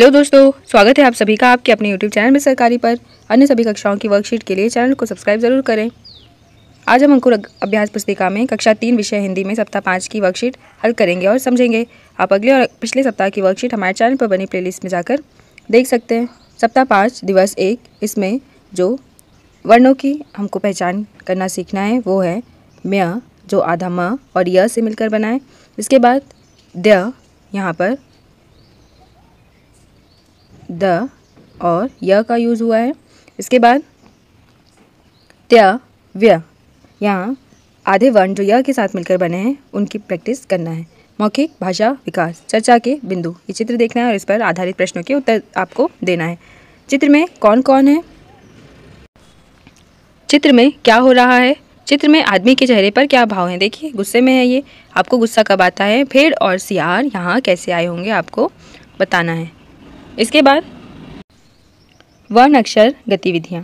Hello दोस्तों, स्वागत है आप सभी का आपके अपने YouTube चैनल में सरकारी पर। अन्य सभी कक्षाओं की वर्कशीट के लिए चैनल को सब्सक्राइब जरूर करें। आज हम अंकुर अभ्यास पुस्तिका में कक्षा 3 विषय हिंदी में सप्ताह 5 की वर्कशीट हल करेंगे और समझेंगे। आप अगले और पिछले सप्ताह की वर्कशीट हमारे चैनल पर बनी प्लेलिस्ट में जाकर देख सकते हैं। सप्ताह 5 दिवस 1, इसमें जो वर्णों की हमको पहचान करना सीखना है वो है म्य, जो आधा म और य से मिलकर बना है। इसके बाद द, यहाँ पर द और य का यूज़ हुआ है। इसके बाद त्य, व्य, यहाँ आधे वर्ण जो य के साथ मिलकर बने हैं उनकी प्रैक्टिस करना है। मौखिक भाषा विकास, चर्चा के बिंदु, ये चित्र देखना है और इस पर आधारित प्रश्नों के उत्तर आपको देना है। चित्र में कौन कौन है, चित्र में क्या हो रहा है, चित्र में आदमी के चेहरे पर क्या भाव हैं। देखिए गुस्से में है ये, आपको गुस्सा कब आता है। भेड़ और सियार यहाँ कैसे आए होंगे आपको बताना है। इसके बाद वर्ण अक्षर गतिविधियाँ,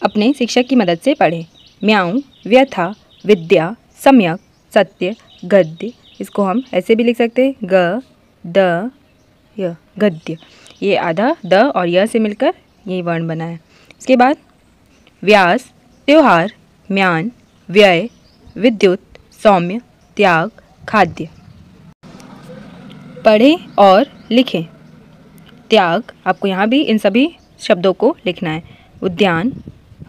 अपने शिक्षक की मदद से पढ़ें। म्याऊं, व्यथा, विद्या, सम्यक, सत्य, गद्य, इसको हम ऐसे भी लिख सकते हैं ग द य, गद्य। ये आधा द और य से मिलकर ये वर्ण बना है। इसके बाद व्यास, त्योहार, म्यान, व्यय, विद्युत, सौम्य, त्याग, खाद्य। पढ़ें और लिखें। त्याग, आपको यहाँ भी इन सभी शब्दों को लिखना है। उद्यान,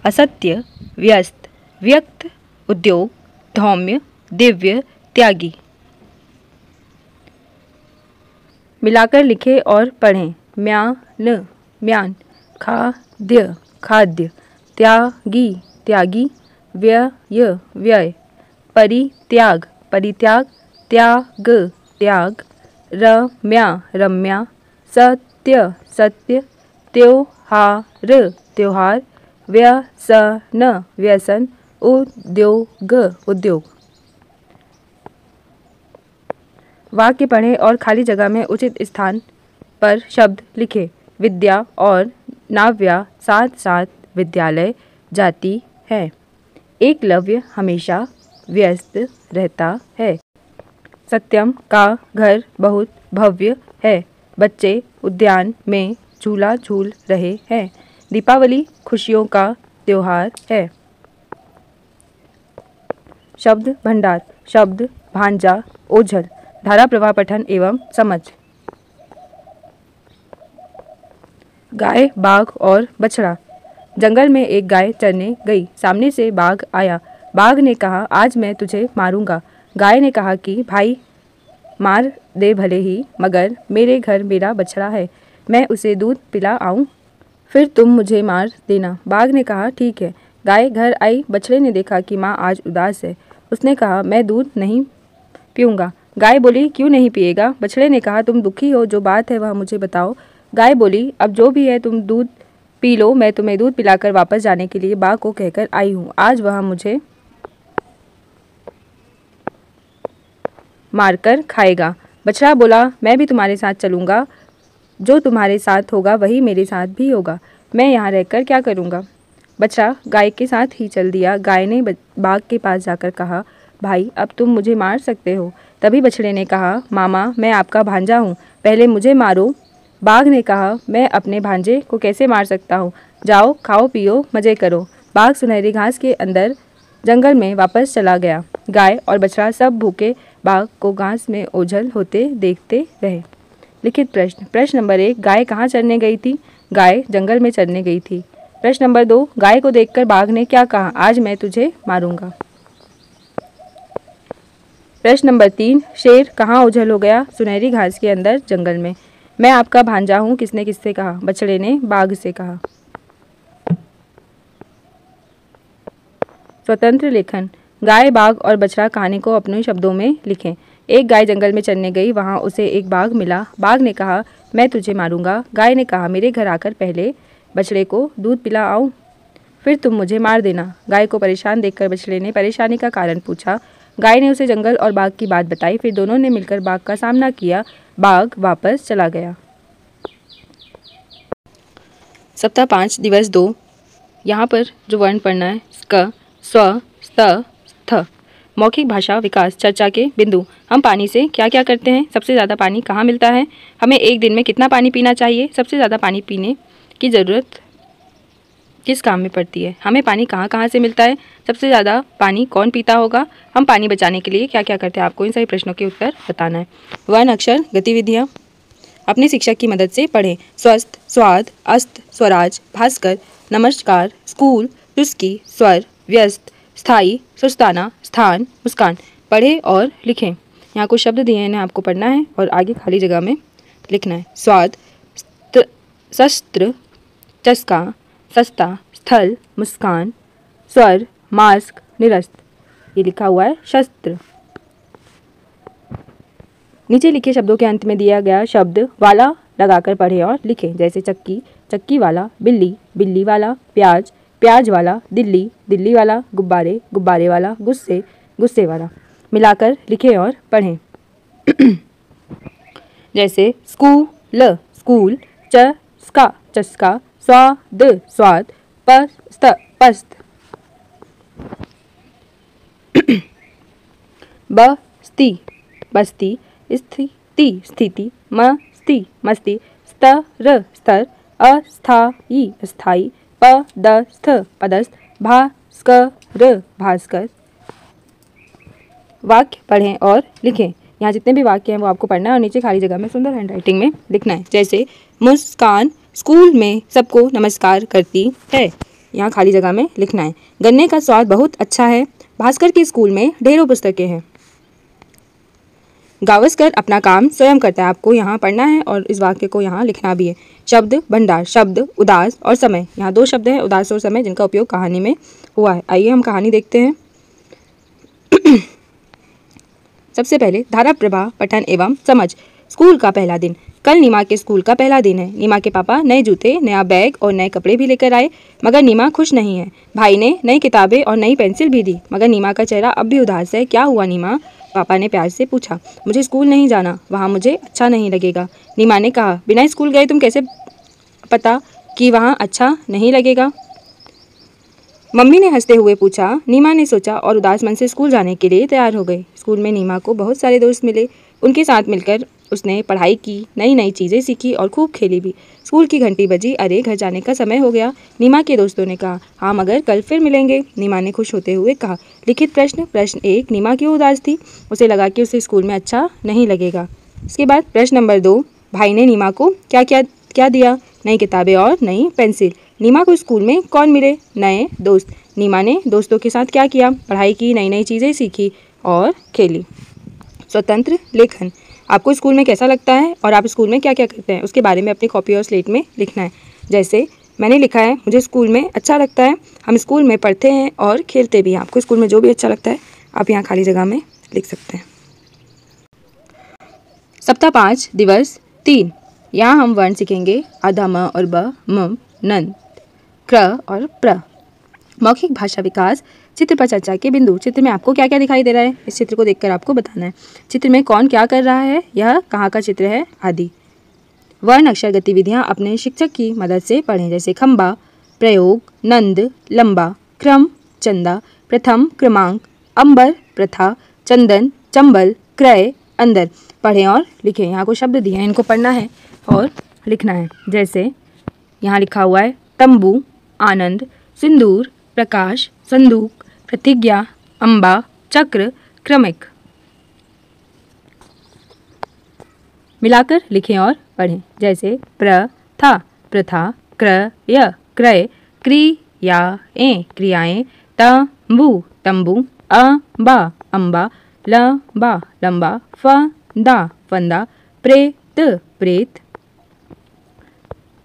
असत्य, व्यस्त, व्यक्त, उद्योग, धौम्य, दिव्य, त्यागी। मिलाकर लिखें और पढ़ें। म्यान, म्यान, खाद्य, खाद्य, त्यागी, त्यागी, व्यय, व्यय, परित्याग, परित्याग, त्याग, त्याग, रम्या, रम्या, सत्य, सत्य, त्योहार, त्योहार, व्यसन, व्यसन, उद्योग, उद्योग। वाक्य पढ़ें और खाली जगह में उचित स्थान पर शब्द लिखें। विद्या और नाव्या साथ साथ विद्यालय जाती है। एकलव्य हमेशा व्यस्त रहता है। सत्यम का घर बहुत भव्य है। बच्चे उद्यान में झूला झूल रहे हैं। दीपावली खुशियों का त्योहार है। शब्द भंडार, शब्द भांजा, ओझल, धारा प्रवाह पठन एवं समझ। गाय, बाघ और बछड़ा। जंगल में एक गाय चरने गई। सामने से बाघ आया। बाघ ने कहा, आज मैं तुझे मारूंगा। गाय ने कहा कि भाई मार दे भले ही, मगर मेरे घर मेरा बछड़ा है, मैं उसे दूध पिला आऊं, फिर तुम मुझे मार देना। बाघ ने कहा ठीक है। गाय घर आई। बछड़े ने देखा कि माँ आज उदास है। उसने कहा मैं दूध नहीं पीऊँगा। गाय बोली क्यों नहीं पिएगा। बछड़े ने कहा तुम दुखी हो, जो बात है वह मुझे बताओ। गाय बोली अब जो भी है तुम दूध पी लो, मैं तुम्हें दूध पिलाकर वापस जाने के लिए बाघ को कहकर आई हूँ। आज वह मुझे मारकर खाएगा। बछड़ा बोला मैं भी तुम्हारे साथ चलूँगा, जो तुम्हारे साथ होगा वही मेरे साथ भी होगा, मैं यहाँ रहकर क्या करूँगा। बछड़ा गाय के साथ ही चल दिया। गाय ने बाघ के पास जाकर कहा भाई अब तुम मुझे मार सकते हो। तभी बछड़े ने कहा मामा मैं आपका भांजा हूँ, पहले मुझे मारो। बाघ ने कहा मैं अपने भांजे को कैसे मार सकता हूँ, जाओ खाओ पियो मज़े करो। बाघ सुनहरी घास के अंदर जंगल में वापस चला गया। गाय और बछड़ा सब भूखे बाघ को घास में ओझल होते देखते रहे। लिखित प्रश्न। प्रश्न नंबर 1, गाय कहाँ चरने गई थी। गाय जंगल में चरने गई थी। प्रश्न नंबर 2, गाय को देखकर बाघ ने क्या कहा, आज मैं तुझे मारूंगा। प्रश्न नंबर 3, शेर कहाँ ओझल हो गया। सुनहरी घास के अंदर जंगल में। मैं आपका भांजा हूँ किसने किससे कहा, बछड़े ने बाघ से कहा। स्वतंत्र लेखन। गाय, बाघ और बछड़ा कहानी को अपने शब्दों में लिखें। एक गाय जंगल में चरने गई, वहाँ उसे एक बाघ मिला। बाघ ने कहा मैं तुझे मारूंगा। गाय ने कहा मेरे घर आकर पहले बछड़े को दूध पिला आऊं, फिर तुम मुझे मार देना। गाय को परेशान देखकर बछड़े ने परेशानी का कारण पूछा। गाय ने उसे जंगल और बाघ की बात बताई। फिर दोनों ने मिलकर बाघ का सामना किया। बाघ वापस चला गया। सप्ताह 5 दिवस 2, यहाँ पर जो वर्ण पढ़ना है क, स्व, स्त, थ। मौखिक भाषा विकास चर्चा के बिंदु। हम पानी से क्या क्या करते हैं? सबसे ज़्यादा पानी कहाँ मिलता है? हमें एक दिन में कितना पानी पीना चाहिए? सबसे ज़्यादा पानी पीने की ज़रूरत किस काम में पड़ती है? हमें पानी कहाँ कहाँ से मिलता है? सबसे ज़्यादा पानी कौन पीता होगा? हम पानी बचाने के लिए क्या क्या करते हैं? आपको इन सभी प्रश्नों के उत्तर बताना है। वर्ण अक्षर गतिविधियाँ अपने शिक्षक की मदद से पढ़ें। स्वस्थ, स्वाद, अस्त, स्वराज, भास्कर, नमस्कार, स्कूल, चुस्की, स्वर, व्यस्त, स्थायी, सुस्ताना, स्थान, मुस्कान। पढ़ें और लिखें। यहाँ कुछ शब्द दिए हैं, इन्हें आपको पढ़ना है और आगे खाली जगह में लिखना है। स्वाद, शस्त्र, चस्का, सस्ता, स्थल, मुस्कान, स्वर, मास्क, निरस्त। ये लिखा हुआ है शस्त्र। नीचे लिखे शब्दों के अंत में दिया गया शब्द वाला लगाकर पढ़ें और लिखें। जैसे चक्की, चक्की वाला, बिल्ली, बिल्ली वाला, प्याज, प्याज वाला, दिल्ली, दिल्ली वाला, गुब्बारे, गुब्बारे वाला, गुस्से, गुस्से वाला। मिलाकर लिखें और पढ़ें। जैसे स्कूल, स्कूल, चस्का, चस्का, स्वाद, स्वाद, पस्त, पस्त, बस्ती, बस्ती, स्थिति, स्थिति, मस्ती, मस्ती, स्तर, स्तर, अस्थायी, अस्थायी, पदस्थ, पदस्थ, भास्कर, भास्कर। वाक्य पढ़ें और लिखें। यहाँ जितने भी वाक्य हैं वो आपको पढ़ना है और नीचे खाली जगह में सुंदर हैंडराइटिंग में लिखना है। जैसे मुस्कान स्कूल में सबको नमस्कार करती है। यहाँ खाली जगह में लिखना है। गन्ने का स्वाद बहुत अच्छा है। भास्कर के स्कूल में ढेरों पुस्तकें हैं। गावस्कर अपना काम स्वयं करता है। आपको यहाँ पढ़ना है और इस वाक्य को यहाँ लिखना भी है। शब्द भंडार, शब्द उदास और समय। यहाँ दो शब्द हैं, उदास और समय, जिनका उपयोग कहानी में हुआ है। आइए हम कहानी देखते हैं। सबसे पहले धारा प्रभा पठन एवं समझ। स्कूल का पहला दिन। कल नीमा के स्कूल का पहला दिन है। नीमा के पापा नए जूते, नया बैग और नए कपड़े भी लेकर आए, मगर नीमा खुश नहीं है। भाई ने नई किताबें और नई पेंसिल भी दी, मगर नीमा का चेहरा अब भी उदास है। क्या हुआ नीमा? पापा ने प्यार से पूछा। मुझे स्कूल नहीं जाना, वहाँ मुझे अच्छा नहीं लगेगा। नीमा ने कहा। बिना स्कूल गए तुम कैसे पता कि वहाँ अच्छा नहीं लगेगा? मम्मी ने हंसते हुए पूछा। नीमा ने सोचा और उदास मन से स्कूल जाने के लिए तैयार हो गए। स्कूल में नीमा को बहुत सारे दोस्त मिले। उनके साथ मिलकर उसने पढ़ाई की, नई नई चीज़ें सीखी और खूब खेली भी। स्कूल की घंटी बजी। अरे घर जाने का समय हो गया। नीमा के दोस्तों ने कहा, हाँ मगर कल फिर मिलेंगे। नीमा ने खुश होते हुए कहा। लिखित प्रश्न। प्रश्न 1, नीमा क्यों उदास थी? उसे लगा कि उसे स्कूल में अच्छा नहीं लगेगा। इसके बाद प्रश्न नंबर 2, भाई ने नीमा को क्या दिया? नई किताबें और नई पेंसिल। नीमा को स्कूल में कौन मिले? नए दोस्त। नीमा ने दोस्तों के साथ क्या किया? पढ़ाई की, नई नई चीज़ें सीखी और खेली। स्वतंत्र लेखन। आपको स्कूल में कैसा लगता है और आप स्कूल में क्या क्या करते हैं, उसके बारे में अपनी कॉपी और स्लेट में लिखना है। जैसे मैंने लिखा है, मुझे स्कूल में अच्छा लगता है। हम स्कूल में पढ़ते हैं और खेलते भी हैं। आपको स्कूल में जो भी अच्छा लगता है आप यहाँ खाली जगह में लिख सकते हैं। सप्ताह 5 दिवस 3। यहाँ हम वर्ण सीखेंगे आधा, म और ब, म, नन, क्र और प्र। मौखिक भाषा विकास। चित्र पर चर्चा के बिंदु। चित्र में आपको क्या क्या दिखाई दे रहा है, इस चित्र को देखकर आपको बताना है। चित्र में कौन क्या कर रहा है, यह कहाँ का चित्र है, आदि। वर्ण अक्षर गतिविधियाँ अपने शिक्षक की मदद से पढ़ें। जैसे खंबा, प्रयोग, नंद, लंबा, क्रम, चंदा, प्रथम, क्रमांक, अंबर, प्रथा, चंदन, चंबल, क्रय, अंदर। पढ़ें और लिखें। यहाँ को शब्द दिए हैं, इनको पढ़ना है और लिखना है। जैसे यहाँ लिखा हुआ है तंबू, आनंद, सिंदूर, प्रकाश, संदूक, प्रतिज्ञा, अंबा, चक्र, क्रमिक। मिलाकर लिखें और पढ़ें। जैसे प्रथा, प्रथा, क्रय, क्रय, क्रियाएं, क्रियाएं, तंबू, तंबू, अंबा, अंबा, लंबा, लंबा, फंदा, फंदा, प्रेत, प्रेत,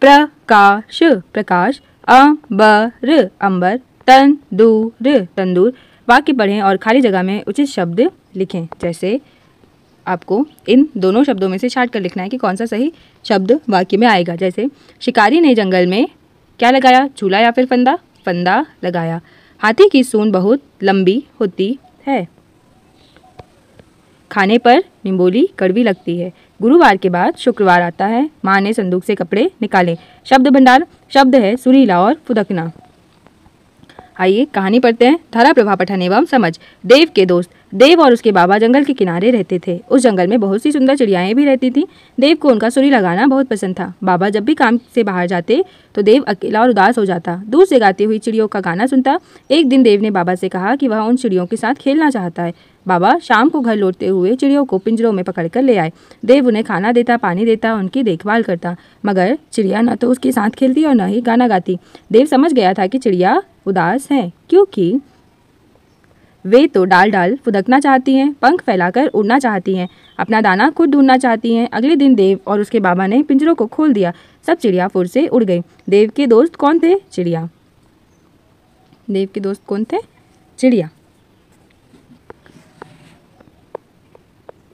प्रकाश, प्रकाश, अंबर, अंबर, तंदूर, तंदूर। वाक्य पढ़ें और खाली जगह में उचित शब्द लिखें। जैसे आपको इन दोनों शब्दों में से छांट कर लिखना है कि कौन सा सही शब्द वाक्य में आएगा। जैसे शिकारी ने जंगल में क्या लगाया, झूला या फिर फंदा? फंदा लगाया। हाथी की सूंड बहुत लंबी होती है। खाने पर निम्बोली कड़वी लगती है। गुरुवार के बाद शुक्रवार आता है। माँ ने संदूक से कपड़े निकाले। शब्द भंडार। शब्द है सुरीला और फुदकना। आइए कहानी पढ़ते हैं। धारा प्रवाह पठन एवं समझ। देव के दोस्त। देव और उसके बाबा जंगल के किनारे रहते थे। उस जंगल में बहुत सी सुंदर चिड़ियाएं भी रहती थीं। देव को उनका सुरीला गाना बहुत पसंद था। बाबा जब भी काम से बाहर जाते तो देव अकेला और उदास हो जाता। दूर से गाती हुई चिड़ियों का गाना सुनता। एक दिन देव ने बाबा से कहा कि वह उन चिड़ियों के साथ खेलना चाहता है। बाबा शाम को घर लौटते हुए चिड़ियों को पिंजरों में पकड़कर ले आए। देव उन्हें खाना देता, पानी देता, उनकी देखभाल करता, मगर चिड़िया न तो उसके साथ खेलती और न ही गाना गाती। देव समझ गया था कि चिड़िया उदास हैं, क्योंकि वे तो डाल डाल फुदकना चाहती हैं, पंख फैलाकर उड़ना चाहती हैं, अपना दाना खुद ढूंढना चाहती हैं। अगले दिन देव और उसके बाबा ने पिंजरों को खोल दिया। सब चिड़िया फुर से उड़ गई। देव के दोस्त कौन थे? चिड़िया। देव के दोस्त कौन थे? चिड़िया।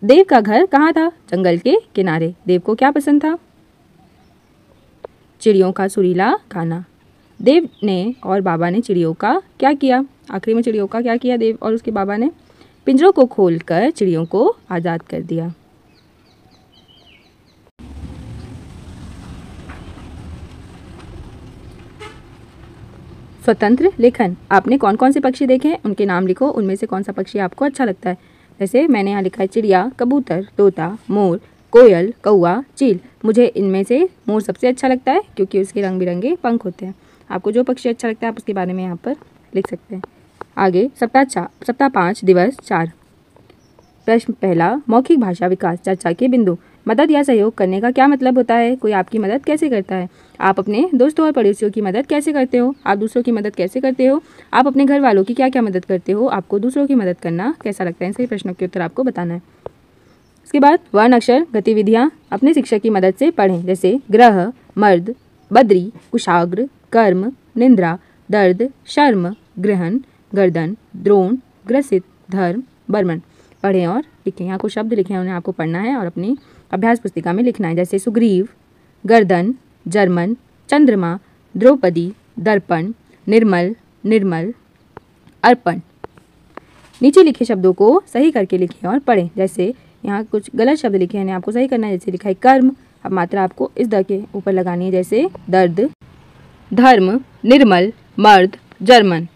देव का घर कहाँ था? जंगल के किनारे। देव को क्या पसंद था? चिड़ियों का सुरीला गाना। देव ने और बाबा ने चिड़ियों का क्या किया? आखिरी में चिड़ियों का क्या किया? देव और उसके बाबा ने पिंजरों को खोलकर चिड़ियों को आज़ाद कर दिया। स्वतंत्र लेखन। आपने कौन कौन से पक्षी देखे हैं? उनके नाम लिखो। उनमें से कौन सा पक्षी आपको अच्छा लगता है? जैसे मैंने यहाँ लिखा है चिड़िया, कबूतर, तोता, मोर, कोयल, कौआ, चील। मुझे इनमें से मोर सबसे अच्छा लगता है क्योंकि उसके रंग बिरंगे पंख होते हैं। आपको जो पक्षी अच्छा लगता है आप उसके बारे में यहाँ पर लिख सकते हैं। आगे सप्ताह 5 दिवस 4। प्रश्न पहला, मौखिक भाषा विकास। चर्चा के बिंदु। मदद या सहयोग करने का क्या मतलब होता है? कोई आपकी मदद कैसे करता है? आप अपने दोस्तों और पड़ोसियों की मदद कैसे करते हो? आप दूसरों की मदद कैसे करते हो? आप अपने घर वालों की क्या क्या मदद करते हो? आपको दूसरों की मदद करना कैसा लगता है? इन सभी प्रश्नों के उत्तर आपको बताना है। इसके बाद वर्ण अक्षर गतिविधियाँ। अपने शिक्षक की मदद से पढ़ें, जैसे ग्रह, मर्द, बद्री, कुशाग्र, कर्म, निंद्रा, दर्द, शर्म, ग्रहण, गर्दन, द्रोण, ग्रसित, धर्म, बर्मन। पढ़ें और लिखें। यहाँ कुछ शब्द लिखे हैं, उन्हें आपको पढ़ना है और अपनी अभ्यास पुस्तिका में लिखना है, जैसे सुग्रीव, गर्दन, जर्मन, चंद्रमा, द्रौपदी, दर्पण, निर्मल, निर्मल, अर्पण। नीचे लिखे शब्दों को सही करके लिखें और पढ़ें। जैसे यहाँ कुछ गलत शब्द लिखे हैं, आपको सही करना है। जैसे लिखा है कर्म, अब मात्रा आपको इस द के ऊपर लगानी है, जैसे दर्द, धर्म, निर्मल, मर्द, जर्मन।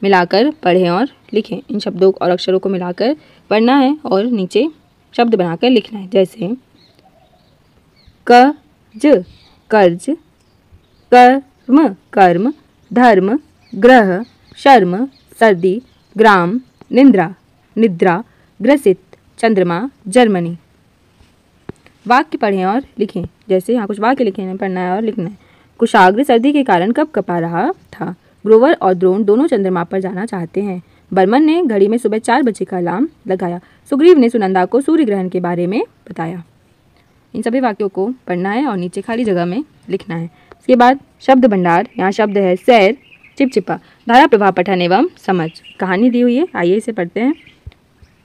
मिलाकर पढ़ें और लिखें। इन शब्दों और अक्षरों को मिलाकर पढ़ना है और नीचे शब्द बनाकर लिखना है, जैसे कज, कर्ज, कर्म, कर्म, धर्म, ग्रह, शर्म, सर्दी, ग्राम, निंद्रा, निद्रा, ग्रसित, चंद्रमा, जर्मनी। वाक्य पढ़ें और लिखें। जैसे यहाँ कुछ वाक्य लिखे हैं, पढ़ना है और लिखना है। कुशाग्र सर्दी के कारण कब कपा रहा था? ग्रोवर और द्रोण दोनों चंद्रमा पर जाना चाहते हैं। बर्मन ने घड़ी में सुबह 4 बजे का अलार्म लगाया। सुग्रीव ने सुनंदा को सूर्य ग्रहण के बारे में बताया। इन सभी वाक्यों को पढ़ना है और नीचे खाली जगह में लिखना है। इसके बाद शब्द भंडार। यहाँ शब्द है सैर, चिपचिपा। धारा प्रवाह पठन एवं समझ। कहानी दी हुई है, आइए इसे पढ़ते हैं।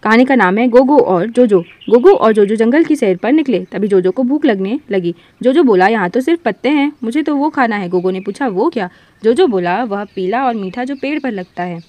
कहानी का नाम है गोगो और जोजो। गोगो और जोजो जंगल की सैर पर निकले। तभी जोजो को भूख लगने लगी। जोजो बोला, यहाँ तो सिर्फ पत्ते हैं, मुझे तो वो खाना है। गोगो ने पूछा, वो क्या? जोजो बोला, वह पीला और मीठा जो पेड़ पर लगता है।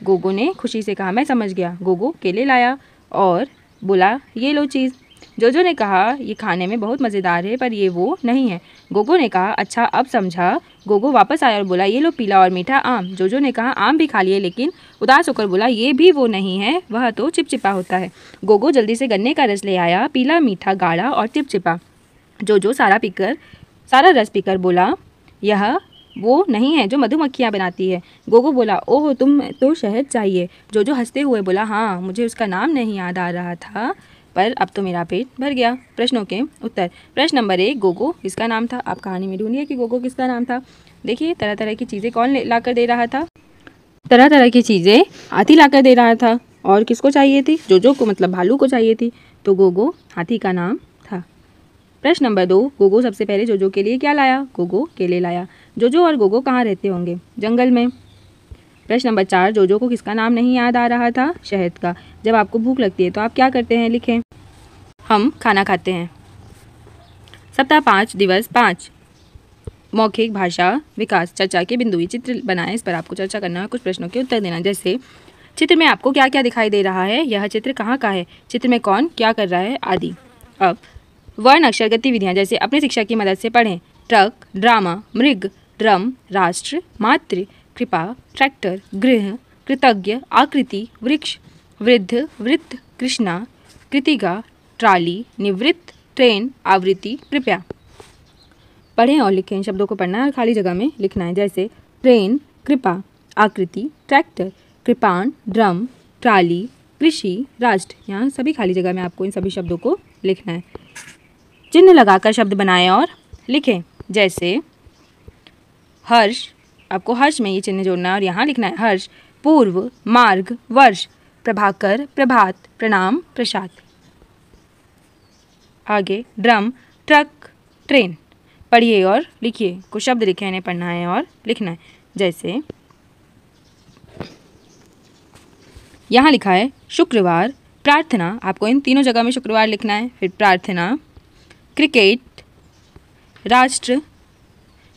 गोगो ने खुशी से कहा, मैं समझ गया। गोगो केले लाया और बोला, ये लो चीज़। जोजो ने कहा, ये खाने में बहुत मज़ेदार है, पर ये वो नहीं है। गोगो ने कहा, अच्छा अब समझा। गोगो वापस आया और बोला, ये लो पीला और मीठा आम। जोजो ने कहा, आम भी खा लिए, लेकिन उदास होकर बोला, ये भी वो नहीं है, वह तो चिपचिपा होता है। गोगो जल्दी से गन्ने का रस ले आया, पीला, मीठा, गाढ़ा और चिपचिपा। जोजो सारा रस पीकर बोला, यह वो नहीं है जो मधुमक्खियाँ बनाती है। गोगो बोला, ओह तुम तो शहद चाहिए। जोजो हंसते हुए बोला, हाँ मुझे उसका नाम नहीं याद आ रहा था, पर अब तो मेरा पेट भर गया। प्रश्नों के उत्तर। प्रश्न नंबर 1, गोगो किसका नाम था? आप कहानी में ढूंढिए कि गोगो किसका नाम था। देखिए तरह तरह की चीज़ें कौन लाकर दे रहा था? तरह तरह की चीज़ें हाथी लाकर दे रहा था। और किसको चाहिए थी? जोजो को, मतलब भालू को चाहिए थी, तो गोगो हाथी का नाम था। प्रश्न नंबर 2, गोगो सबसे पहले जोजो के लिए क्या लाया? गोगो केले लाया। जोजो और गोगो कहाँ रहते होंगे? जंगल में। प्रश्न नंबर 4, जोजो को किसका नाम नहीं याद आ रहा था? शहद का। जब आपको भूख लगती है तो आप क्या करते हैं? लिखें। हम खाना खाते हैं। सप्ताह 5 दिवस 5। मौखिक भाषा विकास। चर्चा के बिंदु। ये चित्र बनाएं, इस पर आपको चर्चा करना है, कुछ प्रश्नों के उत्तर देना। जैसे चित्र में आपको क्या क्या दिखाई दे रहा है? यह चित्र कहाँ का है? चित्र में कौन क्या कर रहा है? आदि। अब वर्ण अक्षर गतिविधियाँ, जैसे अपने शिक्षक की मदद से पढ़ें। ट्रक, ड्रामा, मृग, ड्रम, राष्ट्र, मातृ, कृपा, ट्रैक्टर, गृह, कृतज्ञ, आकृति, वृक्ष, वृद्ध, वृत्त, कृष्णा, कृतिका, ट्राली, निवृत्त, ट्रेन, आवृत्ति, कृपया। पढ़ें और लिखें। इन शब्दों को पढ़ना है और खाली जगह में लिखना है, जैसे ट्रेन, कृपा, आकृति, ट्रैक्टर, कृपाण, ड्रम, ट्राली, कृषि, राष्ट्र। यहाँ सभी खाली जगह में आपको इन सभी शब्दों को लिखना है। चिन्ह लगाकर शब्द बनाएं और लिखें, जैसे हर्ष, आपको हर्ष में ये चिन्ह जोड़ना है और यहाँ लिखना है हर्ष, पूर्व, मार्ग, वर्ष, प्रभाकर, प्रभात, प्रणाम, प्रसाद। आगे ड्रम, ट्रक, ट्रेन। पढ़िए और लिखिए। कुछ शब्द लिखे हैं, इन्हें पढ़ना है और लिखना है, जैसे यहाँ लिखा है शुक्रवार, प्रार्थना, आपको इन तीनों जगह में शुक्रवार लिखना है, फिर प्रार्थना, क्रिकेट, राष्ट्र,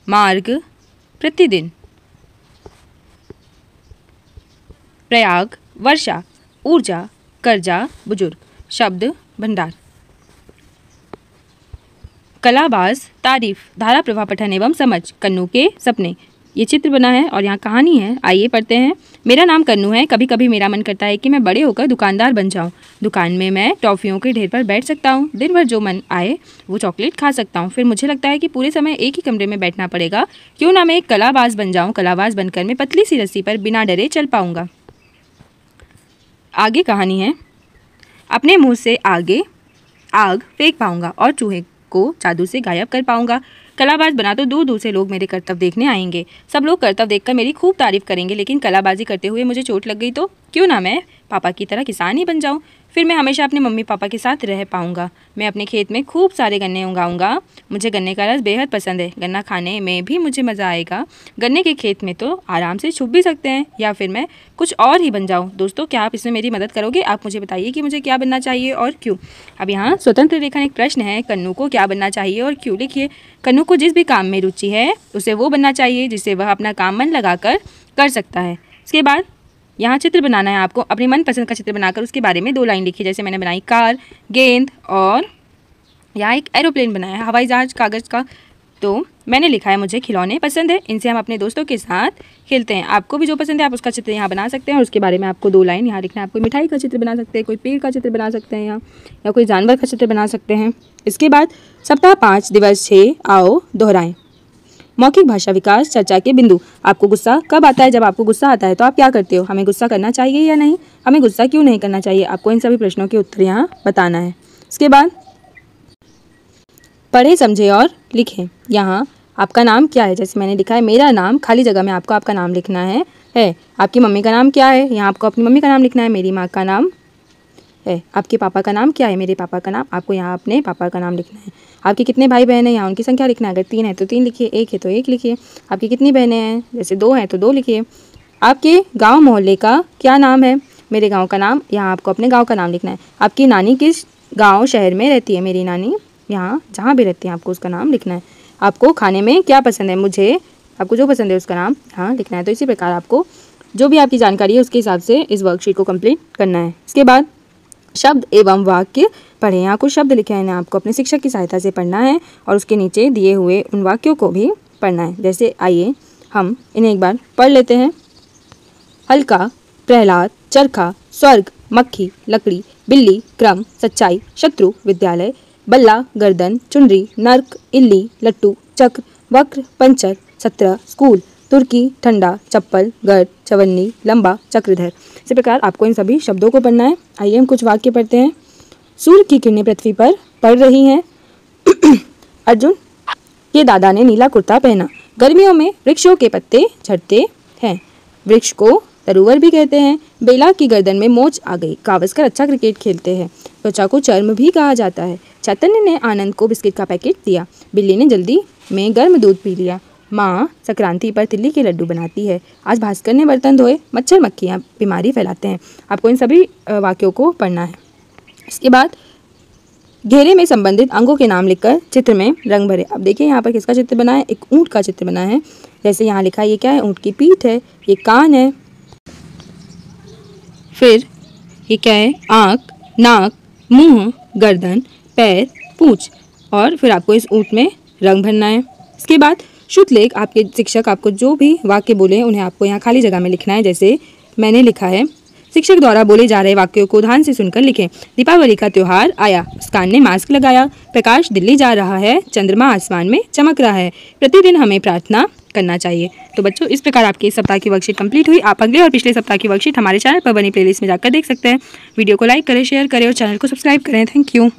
मार्ग, प्रतिदिन, प्रयाग, वर्षा, ऊर्जा, कर्जा, बुजुर्ग। शब्द भंडार। कलाबाज, तारीफ, धारा प्रवाह, पठन एवं समझ, कन्नू के सपने। ये चित्र बना है और यहाँ कहानी है, आइए पढ़ते हैं। मेरा नाम कन्नू है। कभी कभी मेरा मन करता है कि मैं बड़े होकर दुकानदार बन जाऊँ। दुकान में मैं टॉफ़ियों के ढेर पर बैठ सकता हूँ। दिन भर जो मन आए वो चॉकलेट खा सकता हूँ। फिर मुझे लगता है कि पूरे समय एक ही कमरे में बैठना पड़ेगा। क्यों ना मैं एक कलाबाज बन जाऊँ। कलाबाज बनकर मैं पतली सी रस्सी पर बिना डरे चल पाऊँगा। आगे कहानी है, अपने मुँह से आगे आग फेंक पाऊँगा और चूहे को जादू से गायब कर पाऊँगा। कलाबाज बना तो दूर दूर से लोग मेरे करतब देखने आएंगे। सब लोग करतब देखकर मेरी खूब तारीफ करेंगे, लेकिन कलाबाजी करते हुए मुझे चोट लग गई तो क्यों ना मैं पापा की तरह किसान ही बन जाऊं। फिर मैं हमेशा अपने मम्मी पापा के साथ रह पाऊंगा। मैं अपने खेत में खूब सारे गन्ने उगाऊंगा। मुझे गन्ने का रस बेहद पसंद है। गन्ना खाने में भी मुझे मज़ा आएगा। गन्ने के खेत में तो आराम से छुप भी सकते हैं, या फिर मैं कुछ और ही बन जाऊँ। दोस्तों, क्या आप इसमें मेरी मदद करोगे? आप मुझे बताइए कि मुझे क्या बनना चाहिए और क्यों। अब यहाँ स्वतंत्र लेखन एक प्रश्न है, कन्नू को क्या बनना चाहिए और क्यों। लिखिए, कन्नू को जिस भी काम में रुचि है उसे वो बनना चाहिए जिससे वह अपना काम मन लगाकर कर सकता है। इसके बाद यहाँ चित्र बनाना है आपको। अपनी मनपसंद का चित्र बनाकर उसके बारे में 2 लाइन लिखिए। जैसे मैंने बनाई कार, गेंद, और यहाँ एक एरोप्लेन बनाया है, हवाई जहाज कागज़ का। तो मैंने लिखा है मुझे खिलौने पसंद है, इनसे हम अपने दोस्तों के साथ खेलते हैं। आपको भी जो पसंद है आप उसका चित्र यहाँ बना सकते हैं और उसके बारे में आपको 2 लाइन यहाँ लिखना है। आप कोई मिठाई का चित्र बना सकते हैं, कोई पेड़ का चित्र बना सकते हैं, या कोई जानवर का चित्र बना सकते हैं। इसके बाद सप्ताह 5 दिवस 6 आओ दोहराएं। मौखिक भाषा विकास चर्चा के बिंदु। आपको गुस्सा कब आता है? जब आपको गुस्सा आता है तो आप क्या करते हो? हमें गुस्सा करना चाहिए या नहीं? हमें गुस्सा क्यों नहीं करना चाहिए? आपको इन सभी प्रश्नों के उत्तर यहाँ बताना है। इसके बाद पढ़ें, समझें और लिखें। यहाँ आपका नाम क्या है? जैसे मैंने लिखा है मेरा नाम, खाली जगह में आपको आपका नाम लिखना है। आपकी मम्मी का नाम क्या है? यहाँ आपको अपनी मम्मी का नाम लिखना है। मेरी माँ का नाम है। आपके पापा का नाम क्या है? मेरे पापा का नाम। आपको यहाँ अपने पापा का नाम लिखना है। आपके कितने भाई बहन हैं? यहाँ उनकी संख्या लिखना है। अगर 3 है तो 3 लिखिए, 1 है तो 1 लिखिए। आपकी कितनी बहनें हैं? जैसे 2 हैं तो 2 लिखिए। आपके गांव मोहल्ले का क्या नाम है? मेरे गांव का नाम। यहाँ आपको अपने गांव का नाम लिखना है। आपकी नानी किस गांव शहर में रहती है? मेरी नानी यहाँ जहाँ भी रहती है आपको उसका नाम लिखना है। आपको खाने में क्या पसंद है? मुझे, आपको जो पसंद है उसका नाम यहाँ लिखना है। तो इसी प्रकार आपको जो भी आपकी जानकारी है उसके हिसाब से इस वर्कशीट को कंप्लीट करना है। इसके बाद शब्द एवं वाक्य पढ़ें। यहाँ कुछ शब्द लिखे हैं, आपको अपने शिक्षक की सहायता से पढ़ना है और उसके नीचे दिए हुए उन वाक्यों को भी पढ़ना है। जैसे आइए हम इन्हें एक बार पढ़ लेते हैं। हल्का, प्रहलाद, चरखा, स्वर्ग, मक्खी, लकड़ी, बिल्ली, क्रम, सच्चाई, शत्रु, विद्यालय, बल्ला, गर्दन, चुनरी, नर्क, इल्ली, लट्टू, चक्र, वक्र, पंचर, 17, स्कूल, तुर्की, ठंडा, चप्पल, गर्द, चवन्नी, लंबा, चक्रधर। इसी प्रकार आपको इन सभी शब्दों को पढ़ना है। आइए हम कुछ वाक्य पढ़ते हैं। सूर्य की किरणें पृथ्वी पर पड़ रही हैं। अर्जुन के दादा ने नीला कुर्ता पहना। गर्मियों में वृक्षों के पत्ते झड़ते हैं। वृक्ष को तरुवर भी कहते हैं। बेला की गर्दन में मोच आ गई। गावस्कर अच्छा क्रिकेट खेलते हैं। त्वचा को चर्म भी कहा जाता है। चैतन्य ने आनंद को बिस्किट का पैकेट दिया। बिल्ली ने जल्दी में गर्म दूध पी लिया। माँ संक्रांति पर तिल्ली के लड्डू बनाती है। आज भास्कर ने बर्तन धोए। मच्छर मक्खियाँ बीमारी फैलाते हैं। आपको इन सभी वाक्यों को पढ़ना है। इसके बाद घेरे में संबंधित अंगों के नाम लिखकर चित्र में रंग भरे। अब देखिए यहाँ पर किसका चित्र बना है? एक ऊँट का चित्र बना है। जैसे यहाँ लिखा है, ये क्या है? ऊँट की पीठ है, ये कान है, फिर ये क्या है? आँख, नाक, मुंह, गर्दन, पैर, पूँछ, और फिर आपको इस ऊँट में रंग भरना है। इसके बाद श्रुतलेख आपके शिक्षक आपको जो भी वाक्य बोले उन्हें आपको यहाँ खाली जगह में लिखना है। जैसे मैंने लिखा है, शिक्षक द्वारा बोले जा रहे वाक्यों को ध्यान से सुनकर लिखें। दीपावली का त्योहार आया, मुस्कान ने मास्क लगाया, प्रकाश दिल्ली जा रहा है, चंद्रमा आसमान में चमक रहा है, प्रतिदिन हमें प्रार्थना करना चाहिए। तो बच्चों, इस प्रकार आपकी इस सप्ताह की वर्कशीट कंप्लीट हुई। आप अगले और पिछले सप्ताह की वर्कशीट हमारे चैनल पर बनी प्लेलिस्ट में जाकर देख सकते हैं। वीडियो को लाइक करें, शेयर करें और चैनल को सब्सक्राइब करें। Thank you.